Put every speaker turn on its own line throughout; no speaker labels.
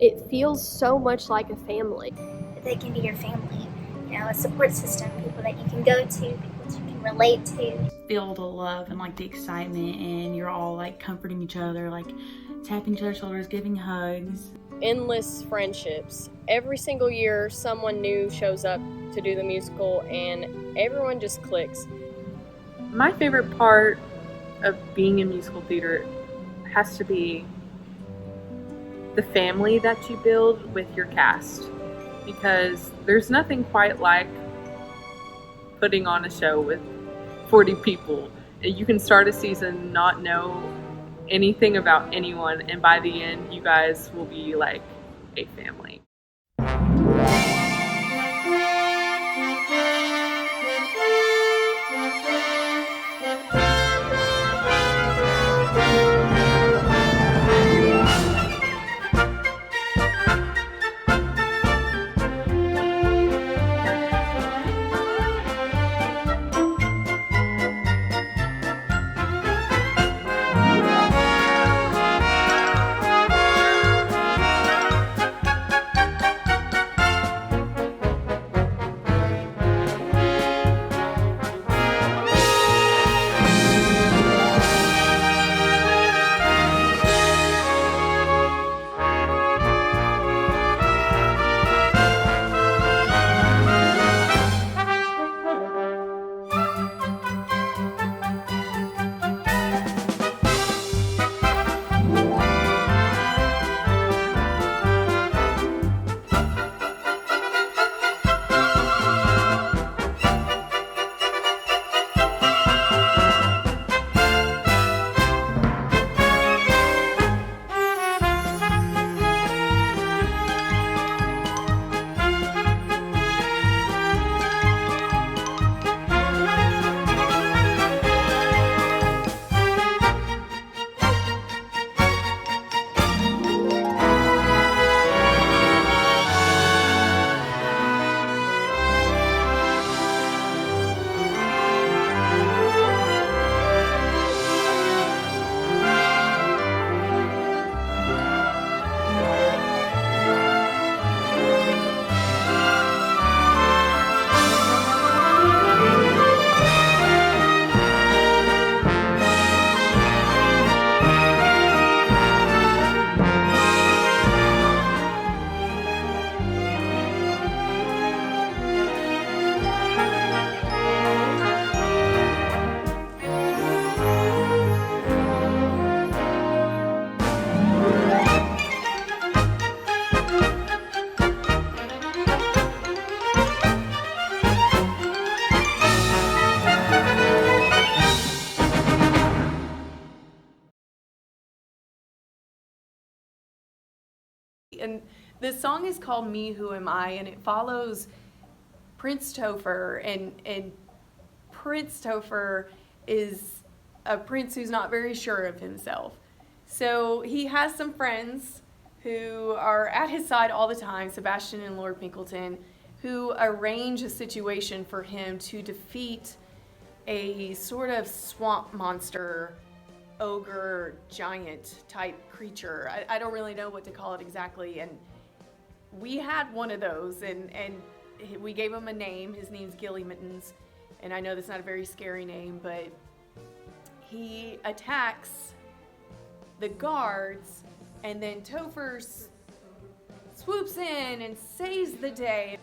It feels so much like a family.
They can be your family, a support system, people that you can go to, people that you can relate to.
Feel the love and like the excitement, and you're all like comforting each other, like tapping each other's shoulders, giving hugs.
Endless friendships. Every single year someone new shows up to do the musical and everyone just clicks.
My favorite part of being in musical theater has to be the family that you build with your cast, because there's nothing quite like putting on a show with 40 people. You can start a season, not know anything about anyone, and by the end you guys will be like a family.
And this song is called Me, Who Am I? And it follows Prince Topher. And Prince Topher is a prince who's not very sure of himself. So he has some friends who are at his side all the time, Sebastian and Lord Pinkleton, who arrange a situation for him to defeat a sort of swamp monster, ogre, giant type creature. I don't really know what to call it exactly. And we had one of those, and we gave him a name. His name's Gilly Mittens. And I know that's not a very scary name, but he attacks the guards, and then Topher swoops in and saves the day.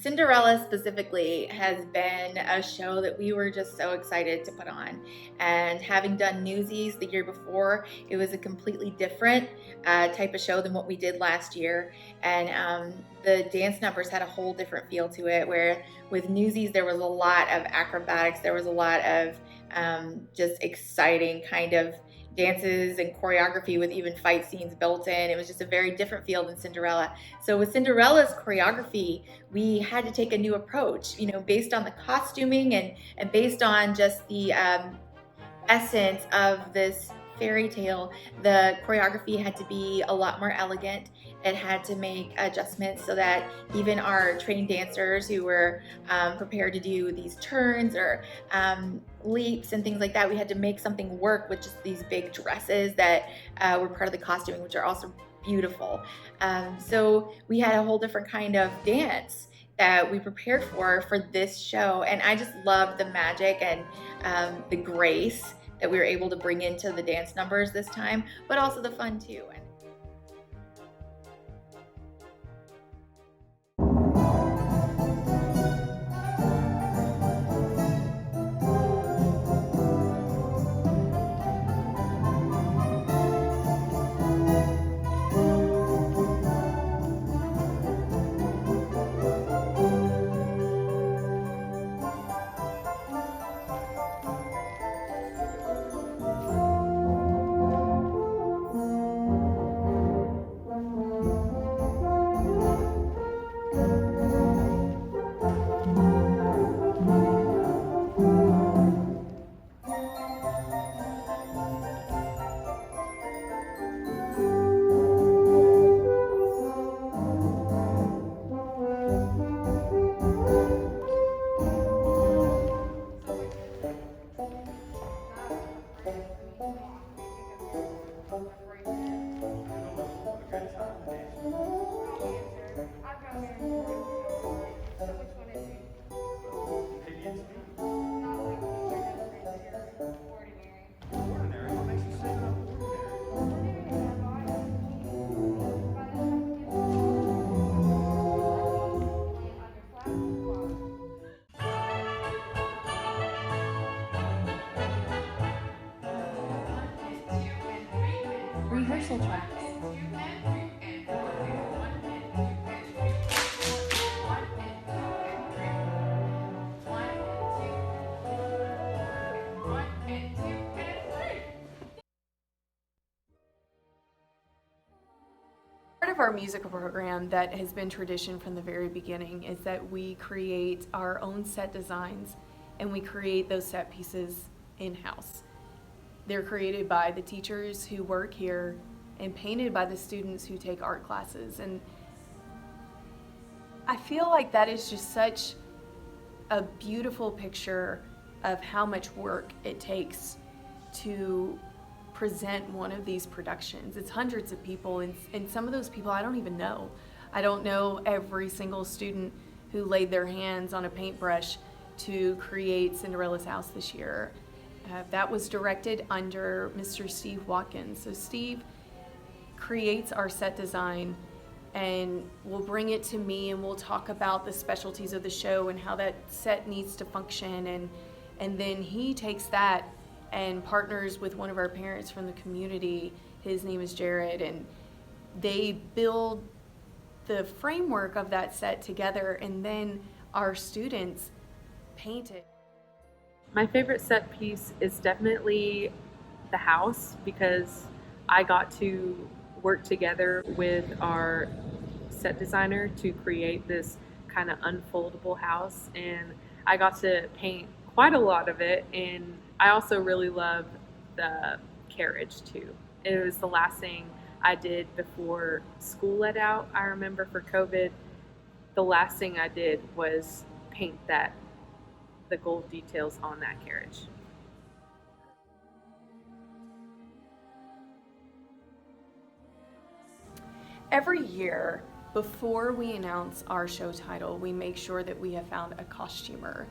Cinderella specifically has been a show that we were just so excited to put on. And having done Newsies the year before, it was a completely different type of show than what we did last year. And the dance numbers had a whole different feel to it, where with Newsies there was a lot of acrobatics, there was a lot of just exciting kind of dances and choreography with even fight scenes built in. It was just a very different feel than Cinderella. So with Cinderella's choreography, we had to take a new approach, based on the costuming and based on just the essence of this fairy tale. The choreography had to be a lot more elegant. It had to make adjustments so that even our trained dancers who were prepared to do these turns or leaps and things like that, we had to make something work with just these big dresses that were part of the costuming, which are also beautiful. So we had a whole different kind of dance that we prepared for this show, and I just loved the magic and the grace that we were able to bring into the dance numbers this time, but also the fun too.
Rehearsal tracks.
Part of our musical program that has been tradition from the very beginning is that we create our own set designs and we create those set pieces in-house. They're created by the teachers who work here and painted by the students who take art classes. And I feel like that is just such a beautiful picture of how much work it takes to present one of these productions. It's hundreds of people, and some of those people I don't even know. I don't know every single student who laid their hands on a paintbrush to create Cinderella's house this year. That was directed under Mr. Steve Watkins. So Steve creates our set design and will bring it to me, and we'll talk about the specialties of the show and how that set needs to function, and then he takes that and partners with one of our parents from the community. His name is Jared, and they build the framework of that set together, and then our students paint it.
My favorite set piece is definitely the house, because I got to work together with our set designer to create this kind of unfoldable house, and I got to paint quite a lot of it. And I also really love the carriage too. It was the last thing I did before school let out. I remember for COVID, the last thing I did was paint the gold details on that carriage.
Every year, before we announce our show title, we make sure that we have found a costumer.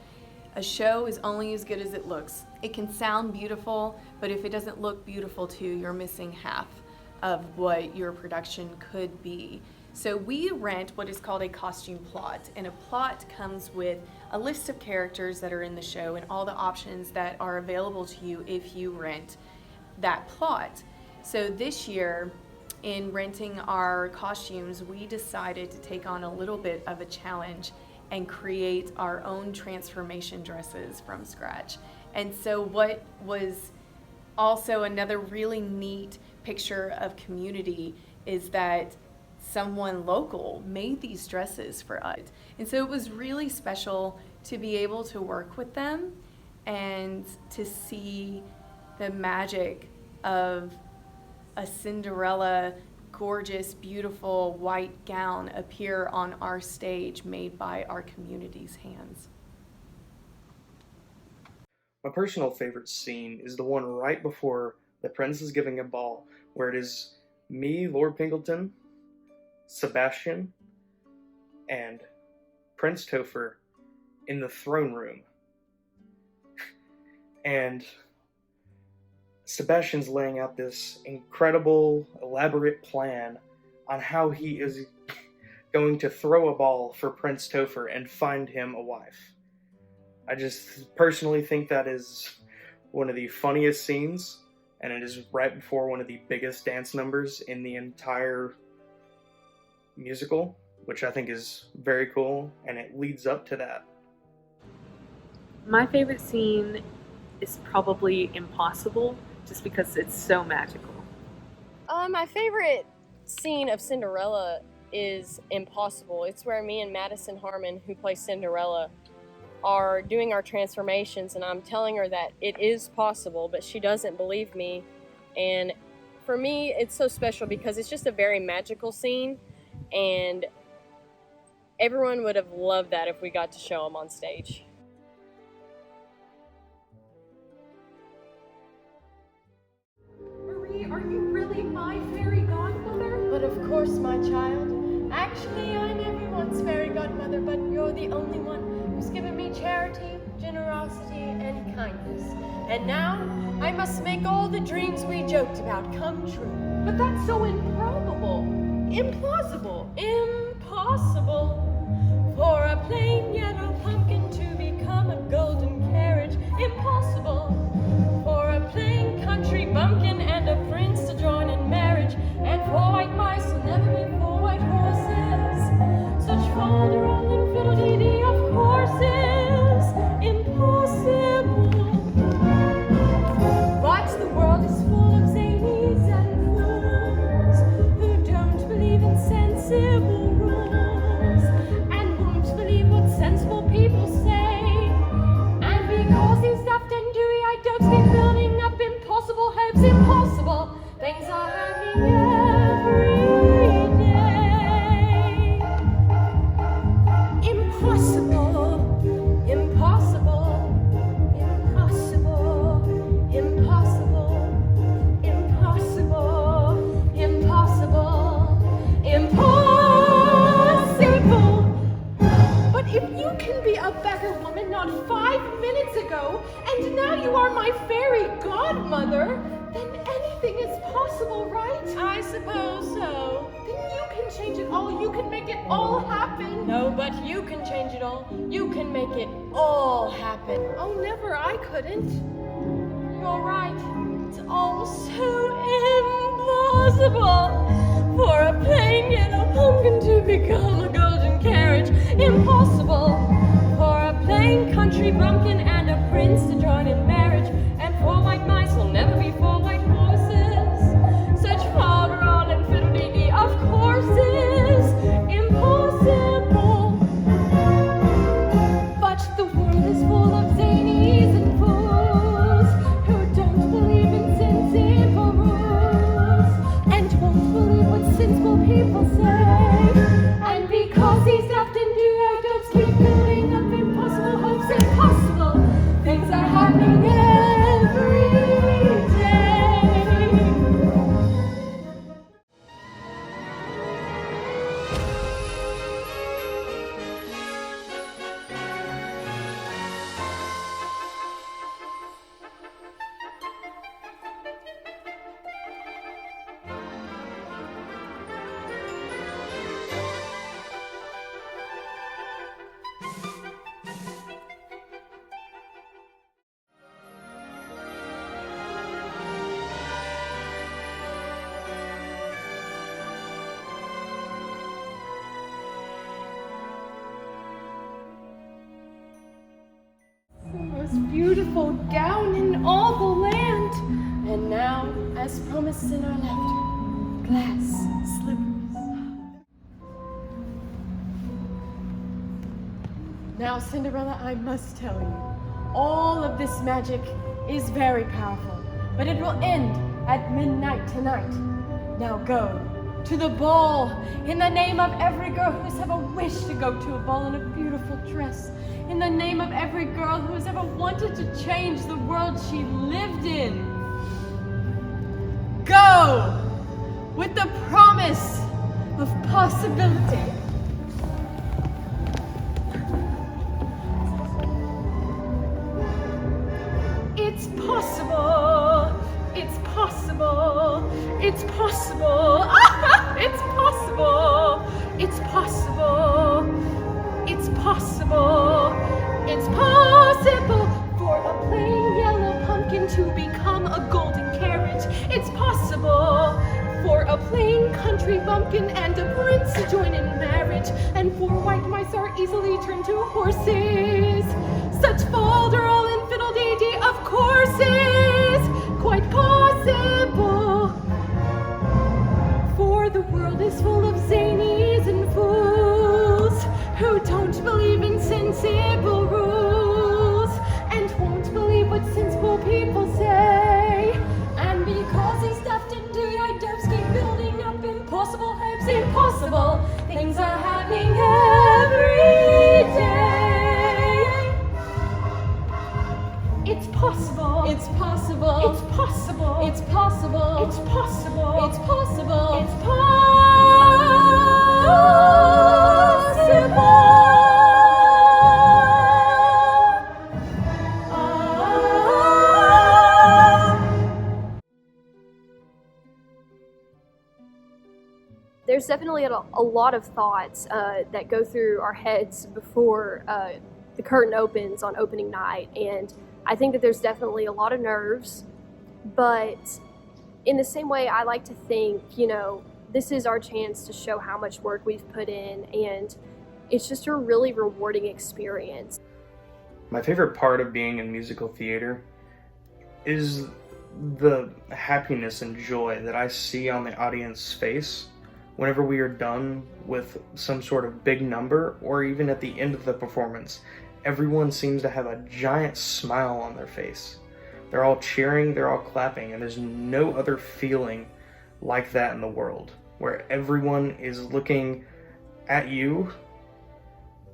A show is only as good as it looks. It can sound beautiful, but if it doesn't look beautiful to you, you're missing half of what your production could be. So we rent what is called a costume plot, and a plot comes with a list of characters that are in the show and all the options that are available to you if you rent that plot. So this year, in renting our costumes, we decided to take on a little bit of a challenge and create our own transformation dresses from scratch. And so what was also another really neat picture of community is that someone local made these dresses for us. And so it was really special to be able to work with them and to see the magic of a Cinderella gorgeous, beautiful white gown appear on our stage made by our community's hands.
My personal favorite scene is the one right before the prince is giving a ball, where it is me, Lord Pingleton, Sebastian, and Prince Topher in the throne room. And Sebastian's laying out this incredible, elaborate plan on how he is going to throw a ball for Prince Topher and find him a wife. I just personally think that is one of the funniest scenes, and it is right before one of the biggest dance numbers in the entire musical, which I think is very cool, and it leads up to that.
My favorite scene is probably Impossible, just because it's so magical.
My favorite scene of Cinderella is Impossible. It's where me and Madison Harmon, who plays Cinderella, are doing our transformations, and I'm telling her that it is possible, but she doesn't believe me. And for me, it's so special because it's just a very magical scene, and everyone would have loved that if we got to show them on stage.
Marie, are you really my fairy godmother?
But of course, my child. Actually, I'm everyone's fairy godmother, but you're the only one who's given me charity, generosity, and kindness. And now, I must make all the dreams we joked about come true.
But that's so improbable.
Implausible. Impossible. For a plain yellow pumpkin to become a golden carriage. Impossible. For a plain country bumpkin and a prince to join in marriage. And for white mice will never be for white horses. Such folderol and fiddle-dee-dee of courses. Impossible. But the world is full of zanies and fools who don't believe in sensible rules and won't believe what sensible people say. And because these daft and dewy-eyed dopes keep building up impossible hopes, impossible things are happening every day. Impossible, impossible, impossible, impossible, impossible, impossible, impossible. But if you can be a better woman not 5 minutes ago, and now you are my fairy godmother, then anything is possible, right? I suppose so. Then you can change it all. You can make it all happen. No, but you can change it all. You can make it all happen. Oh, never. I couldn't. You're right. It's all so impossible. For a plain yellow pumpkin to become a golden carriage. Impossible. For a plain country bumpkin and a prince to join in marriage. And four white mice will never be four white horses. Such folderol and fiddle-dee-dee of courses. Impossible. But the world is full of zanies and fools who don't believe in sensible rules and won't believe what sensible people say. beautiful gown in all the land. And now, as promised in our laughter, glass slippers. Now, Cinderella, I must tell you, all of this magic is very powerful, but it will end at midnight tonight. Now go to the ball in the name of every girl who's ever wished to go to a ball in a beautiful dress, in the name of every girl who has ever wanted to change the world she lived in. Go with the promise of possibility. It's possible. It's possible. It's possible. It's possible. It's possible. It's possible. It's possible for a plain yellow pumpkin to become a golden carriage. It's possible for a plain country bumpkin and a prince to join in marriage. And for white mice are easily turned to horses. Such folderol and fiddle-dee-dee, of course, is quite possible. For the world is full of zanies and fools who don't believe in sensible rules and won't believe what sensible people say. And because he's stuffed into your dopes, keep building up impossible hopes. Impossible things are happening every day. It's possible. It's possible. It's possible. It's possible. It's possible. It's possible. It's possible.
There's definitely a lot of thoughts that go through our heads before the curtain opens on opening night, and I think that there's definitely a lot of nerves, but in the same way, I like to think, this is our chance to show how much work we've put in, and it's just a really rewarding experience.
My favorite part of being in musical theater is the happiness and joy that I see on the audience's face whenever we are done with some sort of big number, or even at the end of the performance. Everyone seems to have a giant smile on their face. They're all cheering, they're all clapping, and there's no other feeling like that in the world, where everyone is looking at you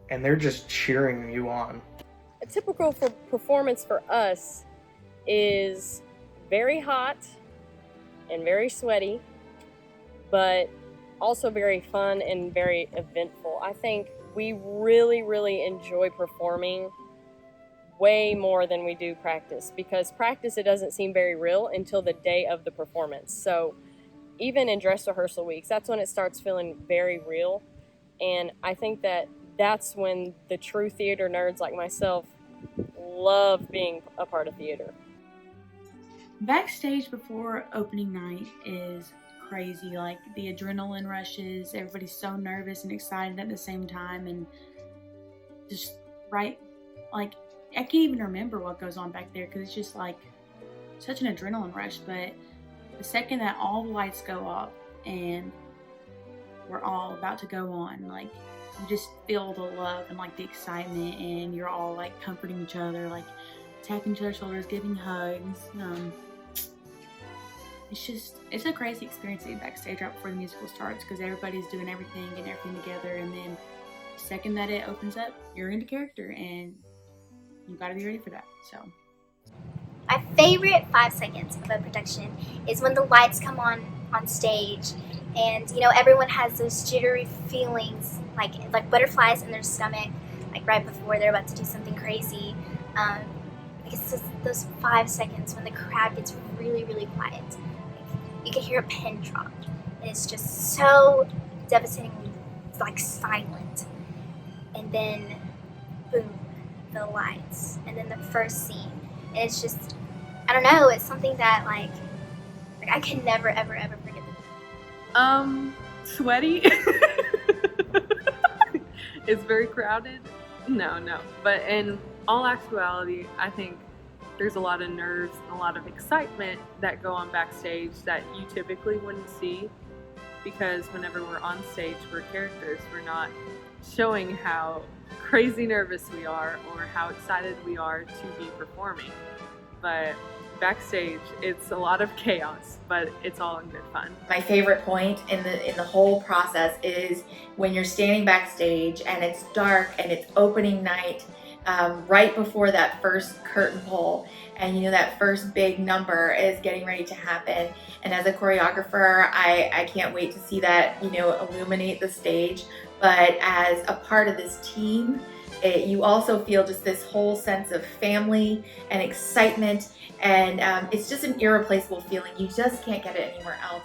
and they're just cheering you on.
A typical performance for us is very hot and very sweaty, but also very fun and very eventful. I think we really, really enjoy performing way more than we do practice, because practice, it doesn't seem very real until the day of the performance. So even in dress rehearsal weeks, that's when it starts feeling very real. And I think that that's when the true theater nerds like myself love being a part of theater.
Backstage before opening night is crazy. Like, the adrenaline rushes, everybody's so nervous and excited at the same time, and just I can't even remember what goes on back there, because it's just like such an adrenaline rush. But the second that all the lights go up and we're all about to go on, like, you just feel the love and like the excitement, and you're all like comforting each other, like tapping each other's shoulders, giving hugs. It's a crazy experience to be backstage right before the musical starts, because everybody's doing everything, getting everything together, and then the second that it opens up, you're into character, and you gotta be ready for that. So
my favorite 5 seconds of a production is when the lights come on stage, and everyone has those jittery feelings, like butterflies in their stomach, like right before they're about to do something crazy. It's just those 5 seconds when the crowd gets really, really quiet. You can hear a pin drop, and it's just so devastatingly silent. And then, boom, the lights, and then the first scene. And it's just, I don't know, it's something that I can never, ever, ever forget.
Sweaty. It's very crowded. No. But in all actuality, I think there's a lot of nerves and a lot of excitement that go on backstage that you typically wouldn't see, because whenever we're on stage, we're characters. We're not showing how crazy nervous we are or how excited we are to be performing. But backstage, it's a lot of chaos, but it's all in good fun.
My favorite point in the whole process is when you're standing backstage and it's dark and it's opening night, right before that first curtain pull, and you know that first big number is getting ready to happen. And as a choreographer, I can't wait to see that, you know, illuminate the stage. But as a part of this team, you also feel just this whole sense of family and excitement, and it's just an irreplaceable feeling. You just can't get it anywhere else.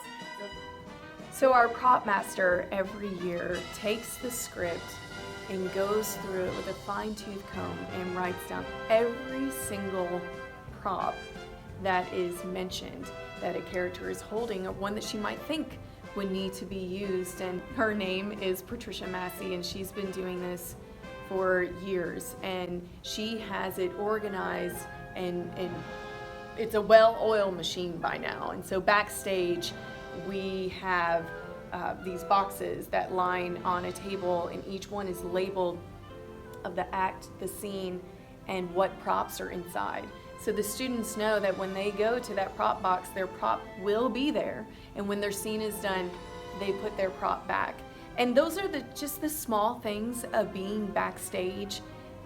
So our prop master every year takes the script and goes through it with a fine-tooth comb and writes down every single prop that is mentioned that a character is holding, or one that she might think would need to be used. And her name is Patricia Massey, and she's been doing this for years, and she has it organized, and it's a well-oiled machine by now. And so backstage we have these boxes that line on a table, and each one is labeled of the act, the scene, and what props are inside. So the students know that when they go to that prop box, their prop will be there, and when their scene is done, they put their prop back. And those are just the small things of being backstage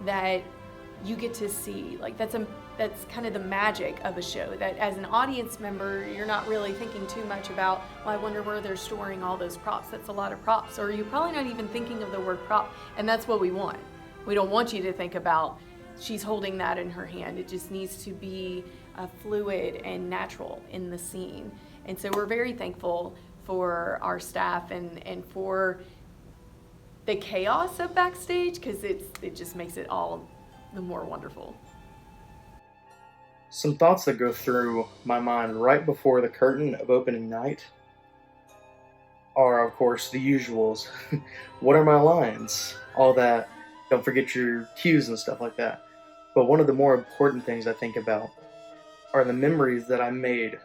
that you get to see. Like that's kind of the magic of a show, that as an audience member, you're not really thinking too much about, well, I wonder where they're storing all those props. That's a lot of props. Or you're probably not even thinking of the word prop, and that's what we want. We don't want you to think about she's holding that in her hand. It just needs to be fluid and natural in the scene. And so we're very thankful for our staff and for the chaos of backstage, because it just makes it all the more wonderful.
Some thoughts that go through my mind right before the curtain of opening night are, of course, the usuals. What are my lines? All that. Don't forget your cues and stuff like that. But one of the more important things I think about are the memories that I made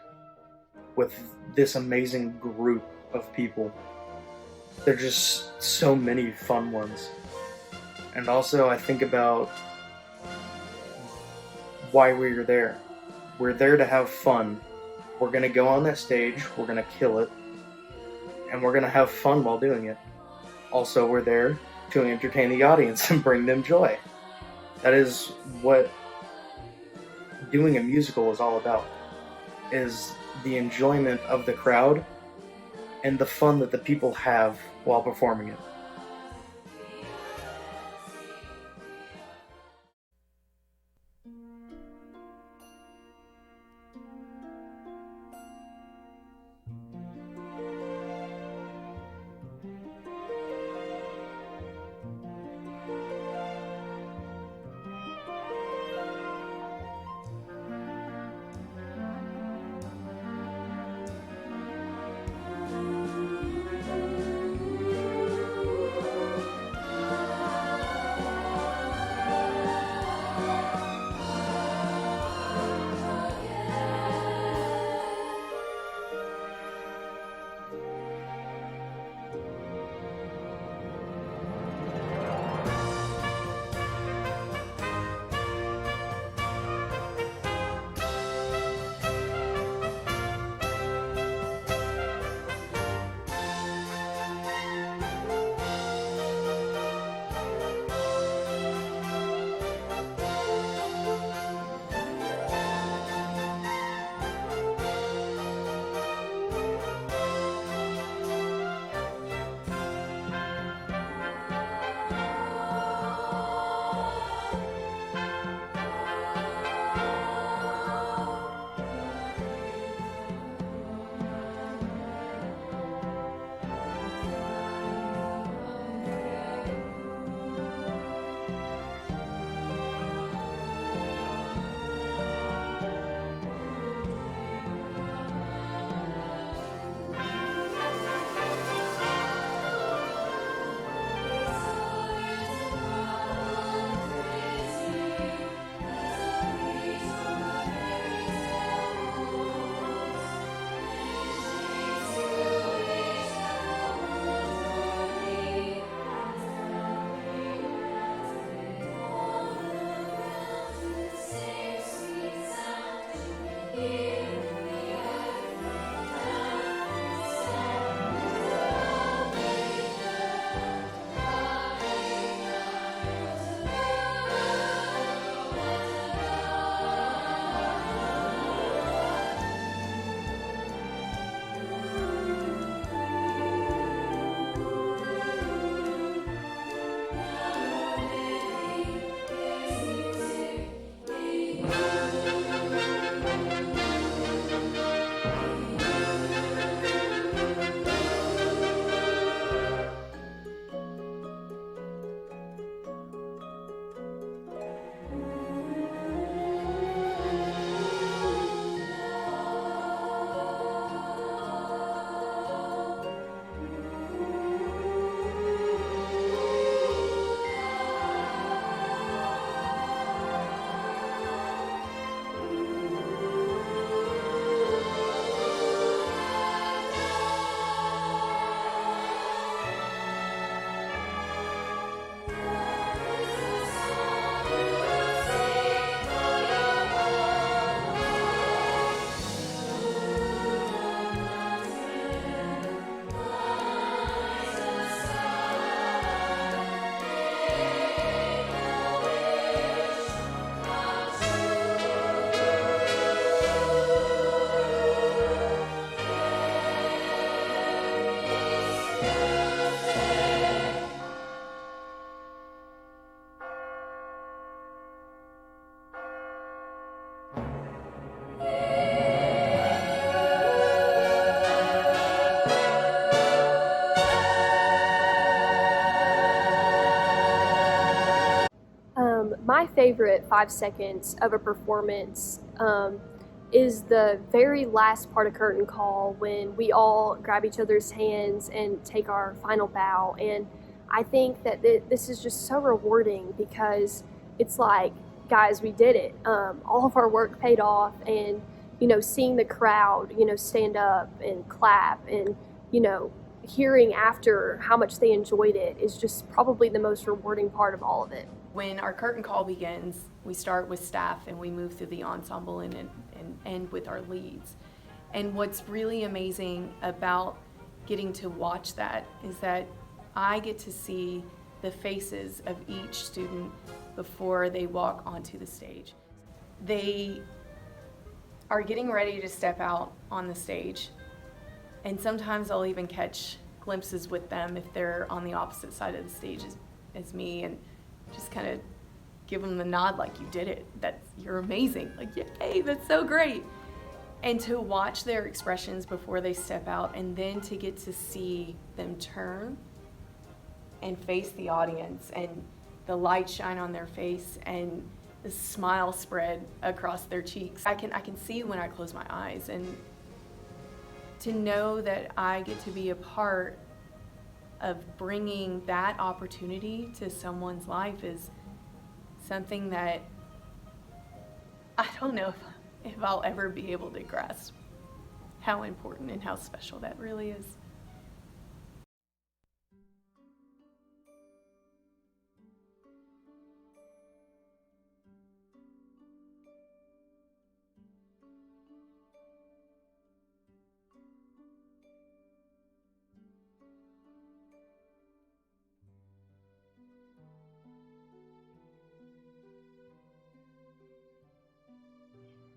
with this amazing group of people. They're just so many fun ones. And also I think about why we're there. We're there to have fun. We're gonna go on that stage, we're gonna kill it, and we're gonna have fun while doing it. Also, we're there to entertain the audience and bring them joy. That is what doing a musical is all about, is the enjoyment of the crowd and the fun that the people have while performing it.
my favorite 5 seconds of a performance is the very last part of curtain call when we all grab each other's hands and take our final bow. And I think that this is just so rewarding because it's like, guys, we did it. All of our work paid off, and seeing the crowd, stand up and clap, and hearing after how much they enjoyed it is just probably the most rewarding part of all of it.
When our curtain call begins, we start with staff and we move through the ensemble and end with our leads. And what's really amazing about getting to watch that is that I get to see the faces of each student before they walk onto the stage. They are getting ready to step out on the stage, and sometimes I'll even catch glimpses with them if they're on the opposite side of the stage as me, and just kind of give them the nod like, you did it, you're amazing, like, yay, that's so great. And to watch their expressions before they step out, and then to get to see them turn and face the audience, and the light shine on their face, and the smile spread across their cheeks. I can see when I close my eyes, and to know that I get to be a part of bringing that opportunity to someone's life is something that I don't know if I'll ever be able to grasp how important and how special that really is.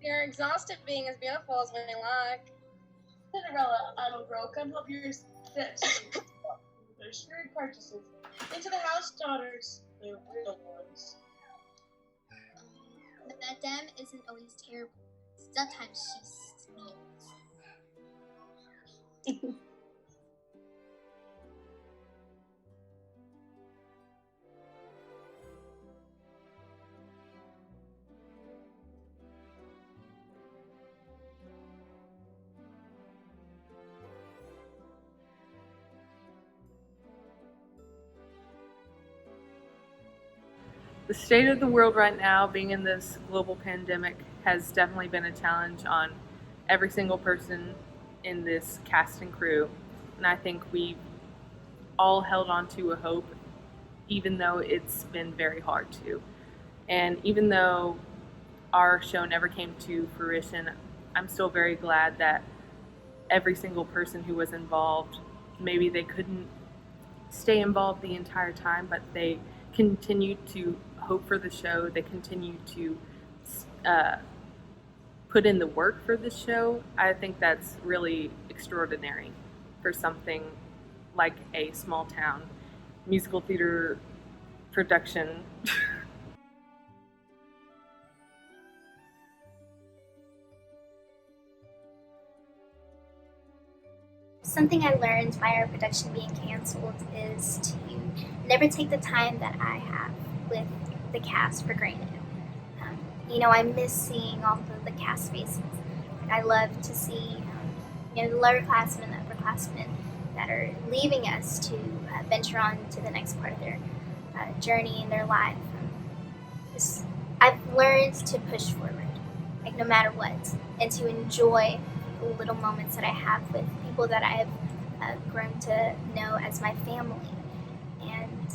You're exhausted being as beautiful as we like.
Cinderella, idle girl, come help your steps. Their shrewd purchases. Into the house, daughters, they're real ones.
Madame isn't always terrible. Sometimes she's sweet.
The state of the world right now, being in this global pandemic, has definitely been a challenge on every single person in this cast and crew. And I think we've all held on to a hope, even though it's been very hard to. And even though our show never came to fruition, I'm still very glad that every single person who was involved, maybe they couldn't stay involved the entire time, but they continued to hope for the show. They continue to put in the work for the show. I think that's really extraordinary for something like a small town musical theater production.
Something I learned by our production being canceled is to never take the time that I have with the cast for granted. I miss seeing all of the cast faces. I love to see the lower classmen and the upperclassmen that are leaving us to venture on to the next part of their journey in their life. I've learned to push forward, like no matter what, and to enjoy the little moments that I have with people that I have grown to know as my family. And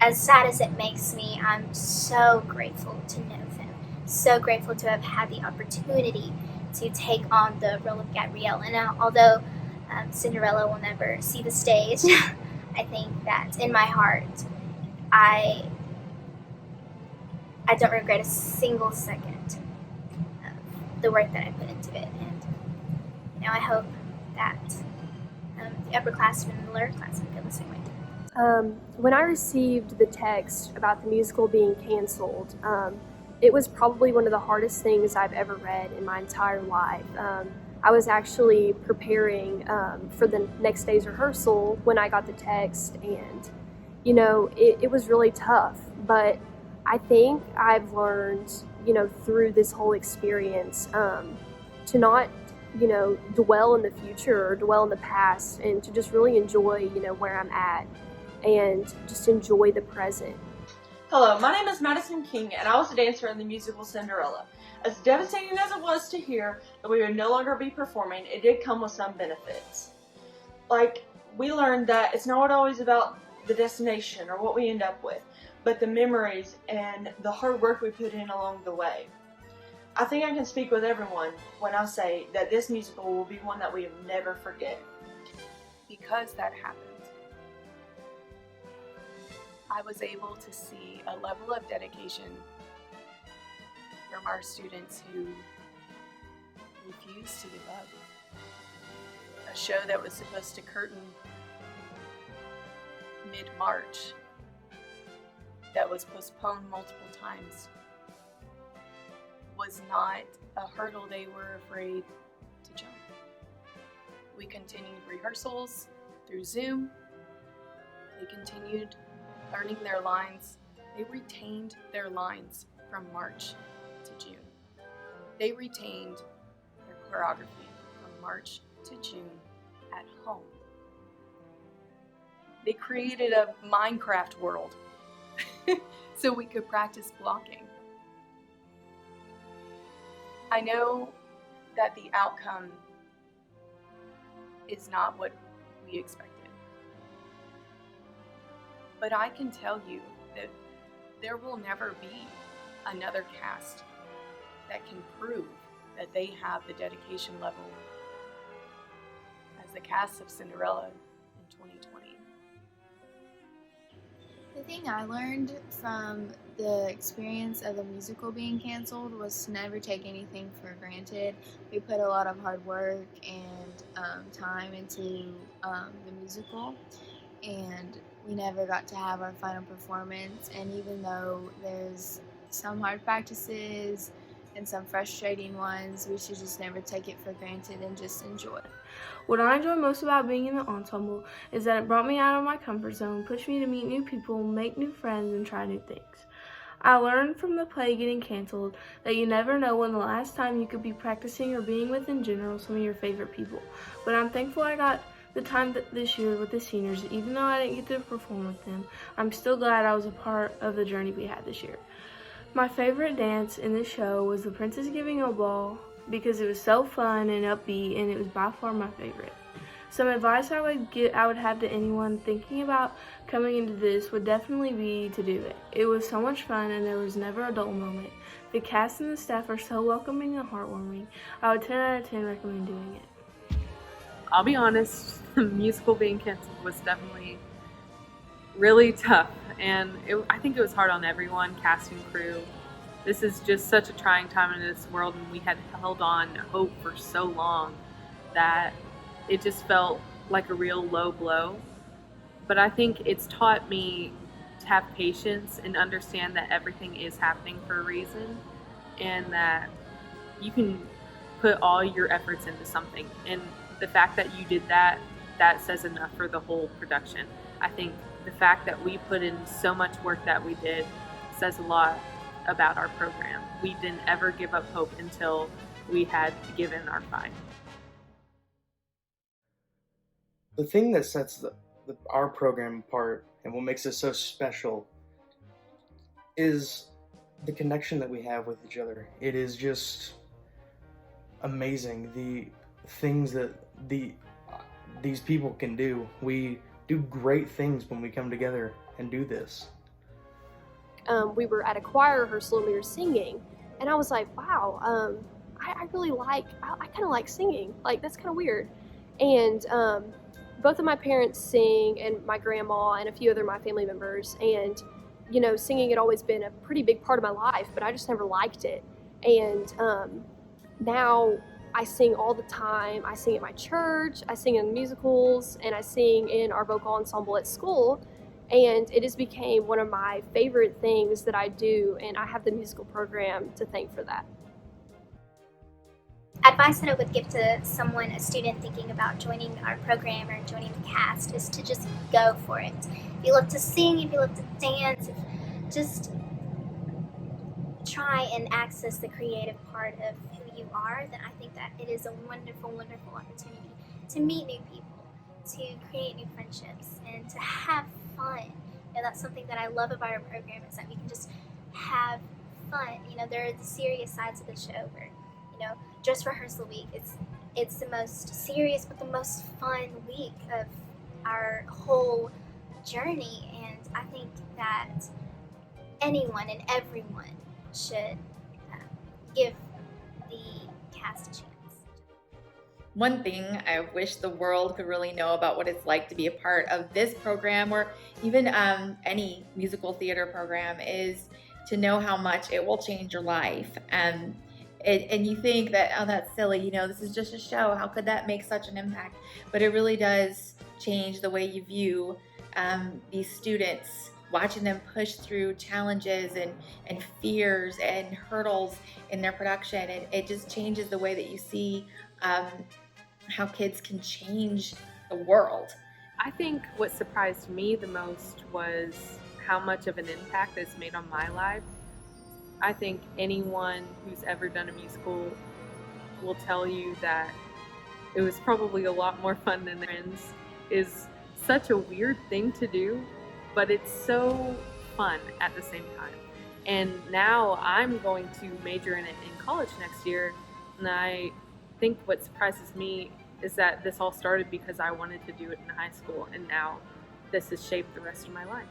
as sad as it makes me, I'm so grateful to know them. So grateful to have had the opportunity to take on the role of Gabrielle. And although Cinderella will never see the stage, I think that in my heart, I don't regret a single second of the work that I put into it. And I hope that the upperclassmen and the lowerclassmen feel the same way.
When I received the text about the musical being canceled, it was probably one of the hardest things I've ever read in my entire life. I was actually preparing for the next day's rehearsal when I got the text, and it was really tough, but I think I've learned, through this whole experience, to not, dwell in the future or dwell in the past, and to just really enjoy, where I'm at, and just enjoy the present.
Hello, my name is Madison King, and I was a dancer in the musical Cinderella. As devastating as it was to hear that we would no longer be performing, it did come with some benefits. Like, we learned that it's not always about the destination or what we end up with, but the memories and the hard work we put in along the way. I think I can speak with everyone when I say that this musical will be one that we will never forget.
Because that happened, I was able to see a level of dedication from our students who refused to give up. A show that was supposed to curtain mid-March that was postponed multiple times was not a hurdle they were afraid to jump. We continued rehearsals through Zoom. They continued learning their lines. They retained their lines from March to June. They retained their choreography from March to June at home. They created a Minecraft world so we could practice blocking. I know that the outcome is not what we expected. But I can tell you that there will never be another cast that can prove that they have the dedication level as the cast of Cinderella in 2020.
The thing I learned from the experience of the musical being canceled was to never take anything for granted. We put a lot of hard work and time into the musical, and we never got to have our final performance. And even though there's some hard practices and some frustrating ones, we should just never take it for granted and just enjoy it.
What I enjoy most about being in the ensemble is that it brought me out of my comfort zone, pushed me to meet new people, make new friends, and try new things. I learned from the play getting canceled that you never know when the last time you could be practicing or being with in general some of your favorite people. But I'm thankful I got the time this year with the seniors. Even though I didn't get to perform with them, I'm still glad I was a part of the journey we had this year. My favorite dance in the show was the Princess Giving a Ball because it was so fun and upbeat, and it was by far my favorite. Some advice I would have to anyone thinking about coming into this would definitely be to do it. It was so much fun and there was never a dull moment. The cast and the staff are so welcoming and heartwarming. I would 10 out of 10 recommend doing it.
I'll be honest, the musical being canceled was definitely really tough, and I think it was hard on everyone, cast and crew. This is just such a trying time in this world, and we had held on hope for so long that it just felt like a real low blow. But I think it's taught me to have patience and understand that everything is happening for a reason, and that you can put all your efforts into something. And the fact that you did that says enough for the whole production. I think the fact that we put in so much work that we did says a lot about our program. We didn't ever give up hope until we had given our fight.
The thing that sets our program apart and what makes it so special is the connection that we have with each other. It is just amazing, the things that these people can do. We do great things when we come together and do this.
We were at a choir rehearsal and we were singing, and I was like, wow, I really like, I kind of like singing. Like, that's kind of weird. And both of my parents sing, and my grandma and a few other of my family members, and singing had always been a pretty big part of my life, but I just never liked it. And now I sing all the time. I sing at my church, I sing in musicals, and I sing in our vocal ensemble at school. And it has become one of my favorite things that I do, and I have the musical program to thank for that.
Advice that I would give to someone, a student thinking about joining our program or joining the cast, is to just go for it. If you love to sing, if you love to dance, just try and access the creative part of who you are, then I think that it is a wonderful, wonderful opportunity to meet new people, to create new friendships, and to have fun. That's something that I love about our program, is that we can just have fun. There are the serious sides of the show where, dress rehearsal week, it's the most serious but the most fun week of our whole journey, and I think that anyone and everyone should give the cast a chance.
One thing I wish the world could really know about what it's like to be a part of this program, or even any musical theater program, is to know how much it will change your life. And you think that, oh, that's silly, this is just a show, how could that make such an impact? But it really does change the way you view these students, watching them push through challenges and fears and hurdles in their production. And it just changes the way that you see how kids can change the world.
I think what surprised me the most was how much of an impact it's made on my life. I think anyone who's ever done a musical will tell you that it was probably a lot more fun than Friends. Is such a weird thing to do, but it's so fun at the same time. And now I'm going to major in it in college next year, and I think what surprises me is that this all started because I wanted to do it in high school, and now this has shaped the rest of my life.